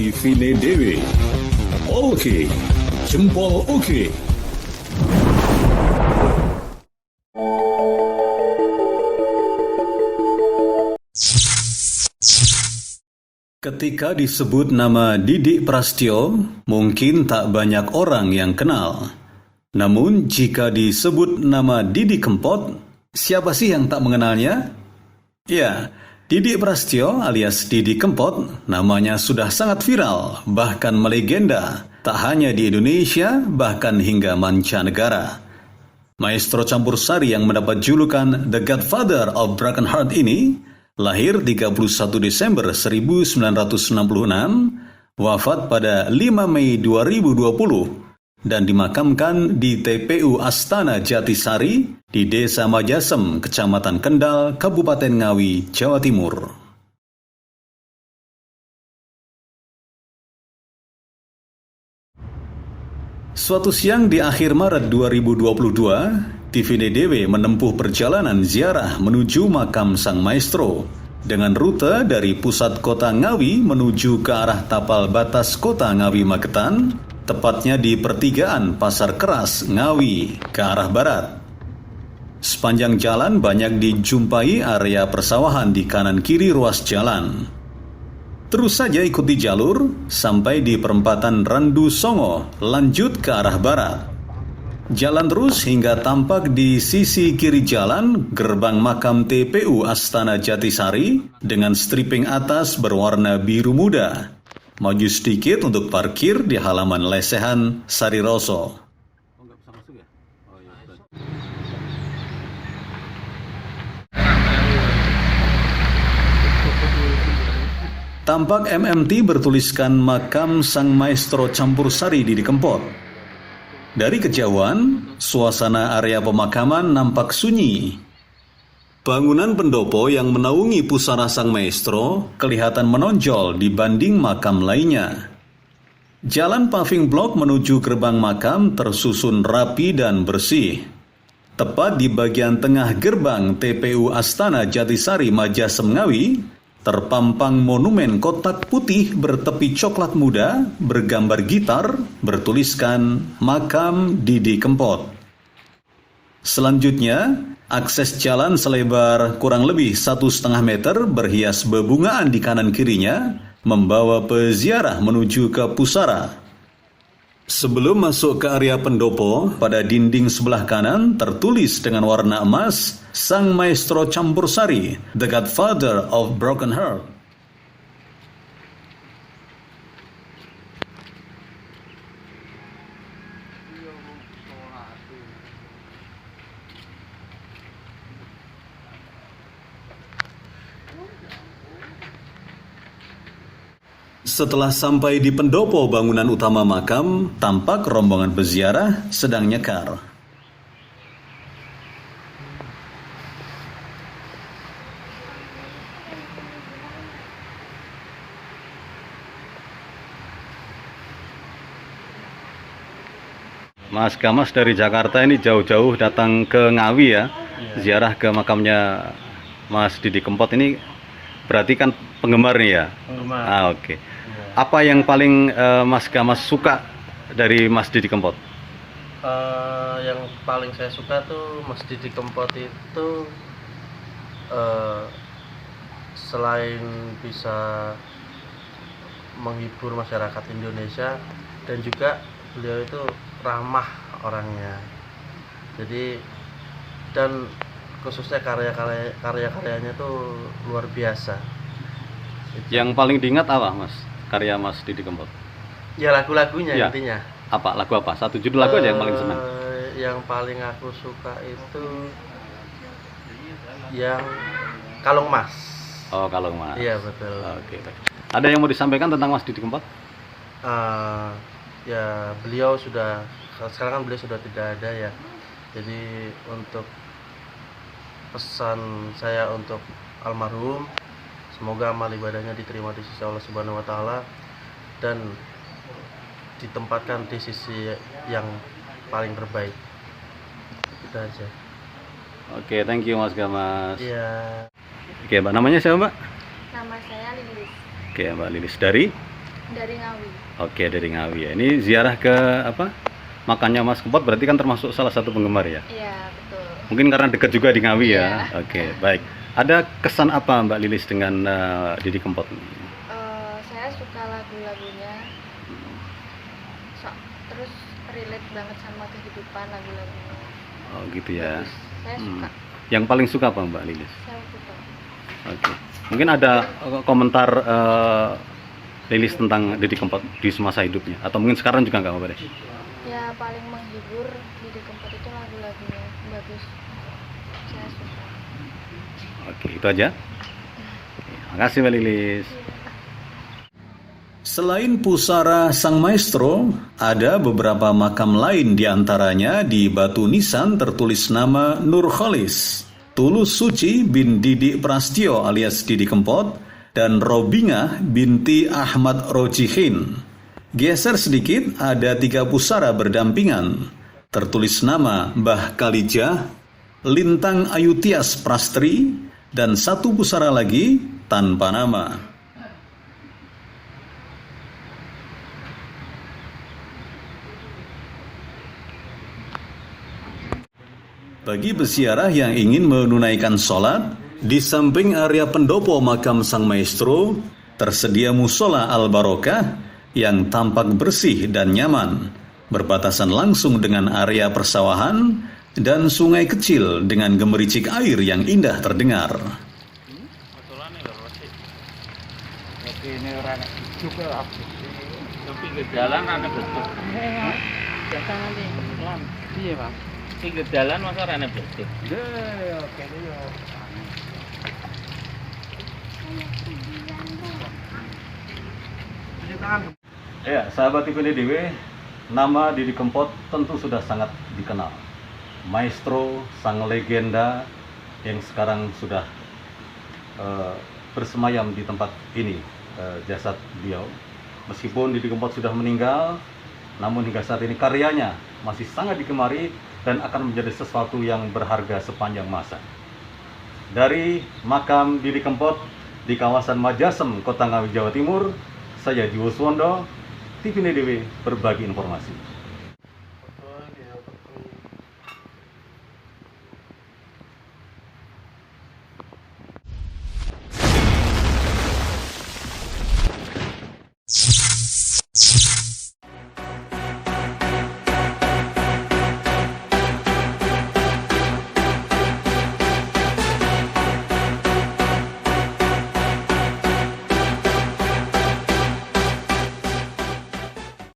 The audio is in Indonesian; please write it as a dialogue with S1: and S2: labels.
S1: Tivine Dewi. Oke, jempol oke. Ketika disebut nama Didik Prastyo, mungkin tak banyak orang yang kenal. Namun jika disebut nama Didi Kempot, siapa sih yang tak mengenalnya? Ya, Didik Prastyo alias Didi Kempot namanya sudah sangat viral, bahkan melegenda, tak hanya di Indonesia, bahkan hingga mancanegara. Maestro campur sari yang mendapat julukan The Godfather of Broken Heart ini lahir 31 Desember 1966, wafat pada 5 Mei 2020, dan dimakamkan di TPU Astana Jatisari di Desa Majasem, Kecamatan Kendal, Kabupaten Ngawi, Jawa Timur. Suatu siang di akhir Maret 2022, Tivine Dewi menempuh perjalanan ziarah menuju makam sang maestro dengan rute dari pusat kota Ngawi menuju ke arah tapal batas kota Ngawi Magetan, tepatnya di pertigaan Pasar Keras Ngawi ke arah barat. Sepanjang jalan banyak dijumpai area persawahan di kanan kiri ruas jalan. Terus saja ikuti jalur sampai di perempatan Randu Songo, lanjut ke arah barat. Jalan terus hingga tampak di sisi kiri jalan gerbang makam TPU Astana Jatisari dengan stripping atas berwarna biru muda. Maju sedikit untuk parkir di halaman lesehan Sari Roso. Tampak MMT bertuliskan makam sang maestro campur sari Didi Kempot. Dari kejauhan, suasana area pemakaman nampak sunyi. Bangunan pendopo yang menaungi pusara sang maestro kelihatan menonjol dibanding makam lainnya. Jalan paving block menuju gerbang makam tersusun rapi dan bersih. Tepat di bagian tengah gerbang TPU Astana Jatisari Majasem Ngawi, terpampang monumen kotak putih bertepi coklat muda bergambar gitar bertuliskan Makam Didi Kempot. Selanjutnya, akses jalan selebar kurang lebih 1,5 meter berhias bebungaan di kanan kirinya membawa peziarah menuju ke pusara. Sebelum masuk ke area pendopo, pada dinding sebelah kanan tertulis dengan warna emas, Sang Maestro Campur Sari, The Godfather of Broken Heart. Setelah sampai di pendopo bangunan utama makam, tampak rombongan peziarah sedang nyekar. Mas Gamas dari Jakarta ini jauh-jauh datang ke Ngawi ya, ziarah ke makamnya Mas Didi Kempot ini berarti kan penggemar nih ya? Penggemar. Oke. Apa yang paling Mas Gamas suka dari Mas Didi Kempot?
S2: Yang paling saya suka tuh Mas Didi Kempot itu selain bisa menghibur masyarakat Indonesia dan juga beliau itu ramah orangnya. Jadi dan khususnya karya-karyanya tuh luar biasa.
S1: Yang paling diingat apa Mas? Karya Mas Didi Kempot?
S2: Ya lagu-lagunya ya. Intinya.
S1: Apa? Lagu apa? Satu judul lagu aja yang paling senang.
S2: Yang paling aku suka itu yang Kalung Mas.
S1: Oh, Kalung Mas.
S2: Iya betul.
S1: Oke. Ada yang mau disampaikan tentang Mas Didi Kempot?
S2: Ya beliau sudah, sekarang kan beliau sudah tidak ada ya. Jadi untuk pesan saya untuk almarhum, semoga amal ibadahnya diterima di sisi Allah Subhanahu wa taala dan ditempatkan di sisi yang paling terbaik. Itu aja.
S1: Oke, thank you Mas Gamas.
S2: Iya.
S1: Oke, Mbak, namanya siapa, Mbak?
S3: Nama saya Lilis.
S1: Oke, Mbak Lilis dari
S3: Dari Ngawi.
S1: Oke, dari Ngawi ya. Ini ziarah ke apa? Makamnya Mas Kempot berarti kan termasuk salah satu penggemar ya?
S3: Iya, betul.
S1: Mungkin karena dekat juga di Ngawi ya.
S3: Iya.
S1: Oke, baik. Ada kesan apa Mbak Lilis dengan Didi Kempot?
S3: Saya suka lagu-lagunya. Terus relate banget sama kehidupan lagu-lagunya.
S1: Oh, gitu ya.
S3: Bagus. Saya suka.
S1: Yang paling suka apa Mbak Lilis?
S3: Saya suka.
S1: Oke. Mungkin ada komentar Lilis tentang Didi Kempot di semasa hidupnya atau mungkin sekarang juga nggak apa-apa deh.
S3: Ya paling menghibur Didi Kempot itu lagu-lagunya bagus. Saya suka.
S1: Oke, itu aja. Makasih Mbak Lilis. Selain pusara Sang Maestro, ada beberapa makam lain diantaranya di Batu Nisan tertulis nama Nur Khalis, Tulus Suci bin Didi Prastio alias Didi Kempot, dan Robingah binti Ahmad Rojihin. Geser sedikit, ada 3 pusara berdampingan, tertulis nama Mbah Kalijah, Lintang Ayutias Prastri, dan 1 pusara lagi tanpa nama. Bagi peziarah yang ingin menunaikan sholat, di samping area pendopo makam Sang Maestro, tersedia musola Al-Barokah yang tampak bersih dan nyaman, berbatasan langsung dengan area persawahan dan sungai kecil dengan gemericik air yang indah terdengar.
S4: Pinggir jalan masa rene bersih.
S1: Ya, sahabat TVNDW, nama Didi Kempot tentu sudah sangat dikenal. Maestro, sang legenda yang sekarang sudah bersemayam di tempat ini, jasad beliau. Meskipun Didi Kempot sudah meninggal, namun hingga saat ini karyanya masih sangat digemari dan akan menjadi sesuatu yang berharga sepanjang masa. Dari makam Didi Kempot di kawasan Majasem, Kota Ngawi, Jawa Timur, saya Jiwo Suwondo, TVNDW berbagi informasi.